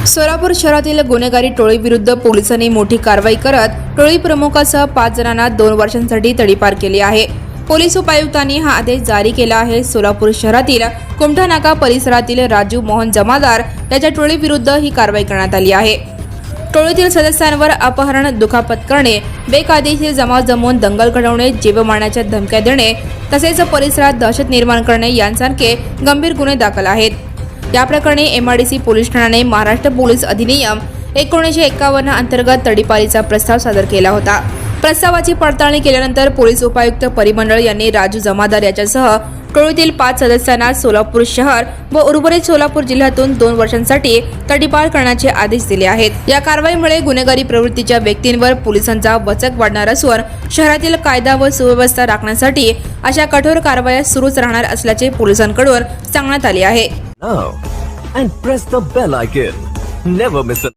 सोलापूर शहरातील गुन्हेगारी टोळीविरुद्ध पोलिसांनी मोठी कारवाई करत टोळी प्रमुखासह 5 जणांना 2 वर्षांसाठी तडीपार केली आहे। पोलीस उपायुक्तांनी हा आदेश जारी केला आहे। सोलापूर शहरातील कुमठा नाका परिसरातील राजू मोहन जमादार याच्या टोळीविरुद्ध ही कारवाई करण्यात आली आहे। टोळीतील सदस्यांवर अपहरण, दुखापत करणे, बेकायदेशीर जमाव जमवून दंगल घडवणे, जीव मारण्याच्या धमक्या देणे तसेच परिसरात दहशत निर्माण करणे यांसारखे गंभीर गुन्हे दाखल आहेत। या प्रकरणी MIDC पोलीस ठाण्याने महाराष्ट्र पोलीस अधिनियम 1951 अंतर्गत तडीपारीचा प्रस्ताव सादर केला होता। प्रस्तावाची पडताळणी केल्यानंतर पोलीस उपायुक्त परिमंडळ यांनी राजू जमादार याच्यासह टोळीतील 5 सदस्यांना सोलापूर शहर व उर्वरित सोलापूर जिल्ह्यातून 2 वर्षांसाठी तडीपार करण्याचे आदेश दिले आहेत। या कारवाईमुळे गुन्हेगारी प्रवृत्तीच्या व्यक्तींवर पोलिसांचा वचक वाढणार असून शहरातील कायदा व सुव्यवस्था राखण्यासाठी अशा कठोर कारवाया सुरूच राहणार असल्याचे पोलिसांकडून सांगण्यात आले आहे। Now and press the bell icon. Never miss a